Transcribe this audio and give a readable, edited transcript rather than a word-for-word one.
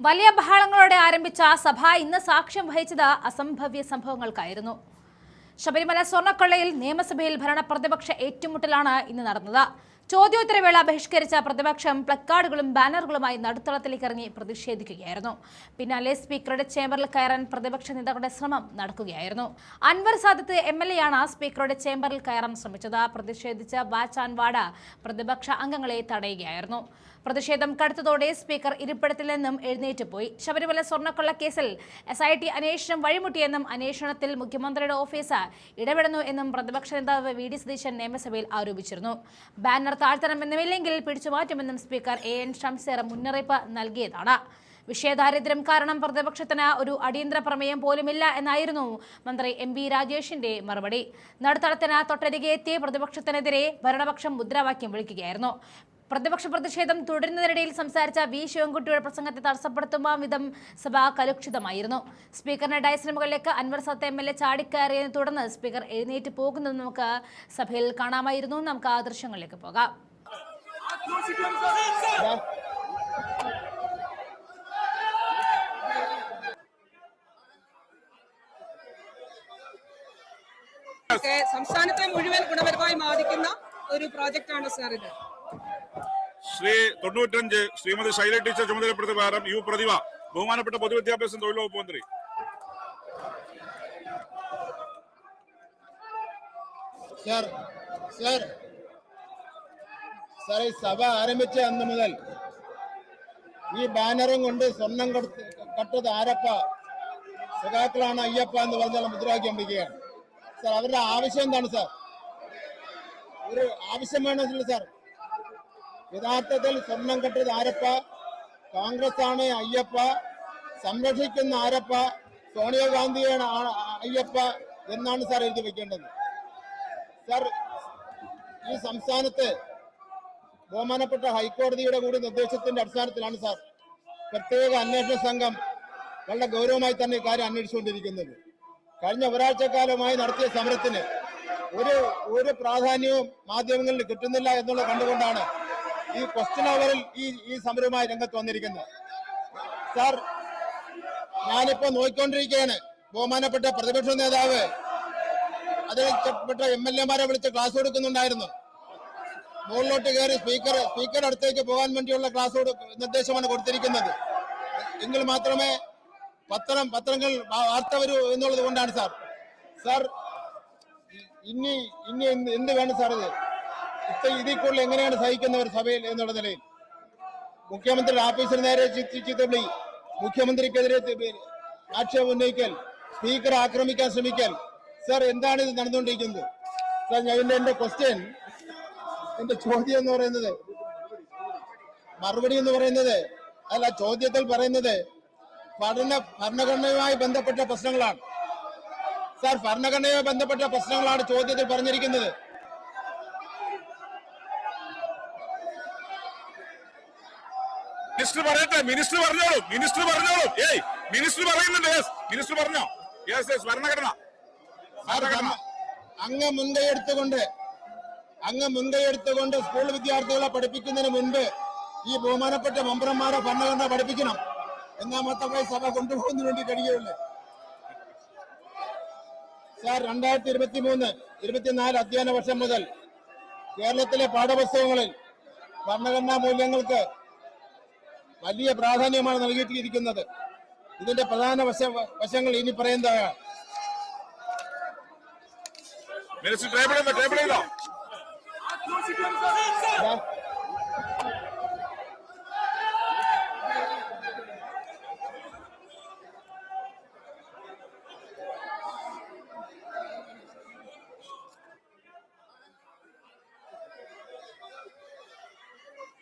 വലിയ ബഹളങ്ങളോടെ ആരംഭിച്ച സഭ ഇന്ന് സാക്ഷ്യം വഹിച്ചത് അസംഭവ്യ സംഭവങ്ങൾക്കായിരുന്നു. ശബരിമല സ്വർണ്ണക്കൊള്ളയിൽ നിയമസഭയിൽ ഭരണ പ്രതിപക്ഷ ഏറ്റുമുട്ടലാണ് ഇന്ന് നടന്നത്. ചോദ്യോത്തരവേള ബഹിഷ്കരിച്ച പ്രതിപക്ഷം പ്ലക്കാർഡുകളും ബാനറുകളുമായി നടുത്തളത്തിലേക്ക് ഇറങ്ങി പ്രതിഷേധിക്കുകയായിരുന്നു. പിന്നാലെ സ്പീക്കറുടെ ചേംബറിൽ കയറാൻ പ്രതിപക്ഷ നേതാക്കളുടെ ശ്രമം നടക്കുകയായിരുന്നു. അൻവർ സാദത്ത് MLA ആണ് സ്പീക്കറുടെ ചേംബറിൽ കയറാൻ ശ്രമിച്ചത്. പ്രതിഷേധിച്ച വാച്ച് ആൻഡ് വാർഡ് പ്രതിപക്ഷ അംഗങ്ങളെ തടയുകയായിരുന്നു. പ്രതിഷേധം കടുത്തതോടെ സ്പീക്കർ ഇരിപ്പിടത്തിൽ നിന്നും എഴുന്നേറ്റ് പോയി. ശബരിമല സ്വർണ്ണക്കൊള്ള കേസിൽ SIT അന്വേഷണം വഴിമുട്ടിയെന്നും അന്വേഷണത്തിൽ മുഖ്യമന്ത്രിയുടെ ഓഫീസ് ഇടപെടുന്നു എന്നും പ്രതിപക്ഷ നേതാവ് VD സതീശൻ നിയമസഭയിൽ ആരോപിച്ചിരുന്നു. ബാനർ താഴ്ത്തണമെന്നുമില്ലെങ്കിൽ പിടിച്ചുമാറ്റുമെന്നും സ്പീക്കർ AN ഷംസീർ മുന്നറിയിപ്പ് നൽകിയതാണ്. വിഷയദാരിദ്ര്യം കാരണം പ്രതിപക്ഷത്തിന് ഒരു അടിയന്തര പ്രമേയം പോലുമില്ല എന്നായിരുന്നു മന്ത്രി MB രാജേഷിന്റെ മറുപടി. നടുത്തളത്തിന് തൊട്ടരികെ എത്തിയ പ്രതിപക്ഷത്തിനെതിരെ ഭരണപക്ഷം മുദ്രാവാക്യം വിളിക്കുകയായിരുന്നു. പ്രതിപക്ഷ പ്രതിഷേധം തുടരുന്നതിനിടയിൽ സംസാരിച്ച V ശിവൻകുട്ടിയുടെ പ്രസംഗത്തെ തടസ്സപ്പെടുത്തുന്ന വിധം സഭ കലുഷിതമായിരുന്നു. സ്പീക്കറിന്റെ ഡയസിന് മുകളിലേക്ക് അൻവർ സാദത്ത് MLA ചാടിക്കയറിയതിനെ തുടർന്ന് സ്പീക്കർ എഴുന്നേറ്റ് പോകുന്നത് നമുക്ക് സഭയിൽ കാണാമായിരുന്നു. നമുക്ക് ആ ദൃശ്യങ്ങളിലേക്ക് പോകാം. സംസ്ഥാനത്തെ മുഴുവൻ ഗുണപരമായി ബാധിക്കുന്ന ഒരു പ്രോജക്റ്റാണ് സാർ ഇത്. ശ്രീ 95 ശ്രീമതി ശൈല ടീച്ചർ ചുമതലപ്പെടുത്തിയ പ്രകാരം പ്രതിഭ ബഹുമാനപ്പെട്ട പൊതുവിദ്യാഭ്യാസം തൊഴിൽ വകുപ്പ് മന്ത്രി. സാർ ഈ സഭ ആരംഭിച്ച അന്ന് മുതൽ ഈ ബാനറും കൊണ്ട് സ്വർണം കട്ടത് ആരപ്പ സഖാക്കളാണ് അയ്യപ്പ എന്ന് പറഞ്ഞാൽ മുദ്രാവാക്യം വിളിക്കുകയാണ്. സാർ അവരുടെ ആവശ്യം എന്താണ് സാർ? ഒരു ആവശ്യം വേണമെന്നില്ല സാർ. യഥാർത്ഥത്തിൽ സ്വർണം കെട്ടത് ആരപ്പ, കോൺഗ്രസ് ആണ് അയ്യപ്പ, സംരക്ഷിക്കുന്ന ആരപ്പ, സോണിയാഗാന്ധിയാണ് അയ്യപ്പ എന്നാണ് സാർ എഴുതി വെക്കേണ്ടത്. സാർ ഈ സംസ്ഥാനത്ത് ബഹുമാനപ്പെട്ട ഹൈക്കോടതിയുടെ കൂടി നിർദ്ദേശത്തിന്റെ അടിസ്ഥാനത്തിലാണ് സാർ പ്രത്യേക അന്വേഷണ സംഘം വളരെ ഗൗരവമായി തന്നെ കാര്യം അന്വേഷിച്ചുകൊണ്ടിരിക്കുന്നത്. കഴിഞ്ഞ ഒരാഴ്ചക്കാലമായി നടത്തിയ സമരത്തിന് ഒരു പ്രാധാന്യവും മാധ്യമങ്ങളിൽ കിട്ടുന്നില്ല എന്നുള്ളത് കണ്ടുകൊണ്ടാണ് ഈ ക്വസ്റ്റ്യൻ അവറിൽ ഈ സമരവുമായി രംഗത്ത് വന്നിരിക്കുന്നത്. സാർ ഞാനിപ്പോ നോക്കിക്കൊണ്ടിരിക്കുകയാണ്, ബഹുമാനപ്പെട്ട പ്രതിപക്ഷ നേതാവ് അതിൽപ്പെട്ട MLA-മാരെ വിളിച്ച് ക്ലാസ് കൊടുക്കുന്നുണ്ടായിരുന്നു. മുകളിലോട്ട് കയറി സ്പീക്കർ അടുത്തേക്ക് പോകാൻ വേണ്ടിയുള്ള ക്ലാസ് നിർദ്ദേശമാണ് കൊടുത്തിരിക്കുന്നത്. എങ്കിൽ മാത്രമേ പത്രങ്ങൾ വാർത്ത വരൂ എന്നുള്ളത് കൊണ്ടാണ് സാർ. സാർ ഇനി എന്ത് വേണം സാർ? ഇതിൽ കൂടുതൽ എങ്ങനെയാണ് സഹിക്കുന്നവർ സഭയിൽ എന്നുള്ള നിലയിൽ? മുഖ്യമന്ത്രി ഓഫീസിന് നേരെ ചീത്തവിളി, മുഖ്യമന്ത്രിക്കെതിരെ ആക്ഷേപം ഉന്നയിക്കൽ, സ്പീക്കറെ ആക്രമിക്കാൻ ശ്രമിക്കൽ. സാർ എന്താണ് ഇത് നടന്നുകൊണ്ടിരിക്കുന്നത്? സാർ എന്റെ ക്വസ്റ്റ്യൻ, എന്റെ ചോദ്യം എന്ന് പറയുന്നത്, മറുപടി എന്ന് പറയുന്നത് അല്ല, ചോദ്യത്തിൽ പറയുന്നത് ഭരണഘടനയുമായി ബന്ധപ്പെട്ട പ്രശ്നങ്ങളാണ്. സാർ ഭരണഘടനയുമായി ബന്ധപ്പെട്ട പ്രശ്നങ്ങളാണ് ചോദ്യത്തിൽ പറഞ്ഞിരിക്കുന്നത്. മിനിസ്റ്റർ പറയട്ടെ, മിനിസ്റ്റർ പറഞ്ഞോളൂ. മിനിസ്റ്റർ പറയുന്നുണ്ട്. മിനിസ്റ്റർ പറഞ്ഞോ. ഭരണഘടന അങ്ങ് മുൻകൈയെടുത്തുകൊണ്ട് സ്കൂൾ വിദ്യാർത്ഥികളെ പഠിപ്പിക്കുന്നതിന് മുൻപ് ഈ ബഹുമാനപ്പെട്ട മെമ്പർമാരെ ഭരണഘടന പഠിപ്പിക്കണം. എന്നാൽ മാത്രമേ സഭ കൊണ്ടുപോകുന്നതിന് വേണ്ടി കഴിയുള്ളൂ. സാർ 2023-24 അധ്യയന വർഷം മുതൽ കേരളത്തിലെ പാഠപുസ്തകങ്ങളിൽ ഭരണഘടനാ മൂല്യങ്ങൾക്ക് വലിയ പ്രാധാന്യമാണ് നൽകിയിരിക്കുന്നത്. ഇതിന്റെ പ്രധാന വശങ്ങൾ ഇനി പറയുന്നതാണ്.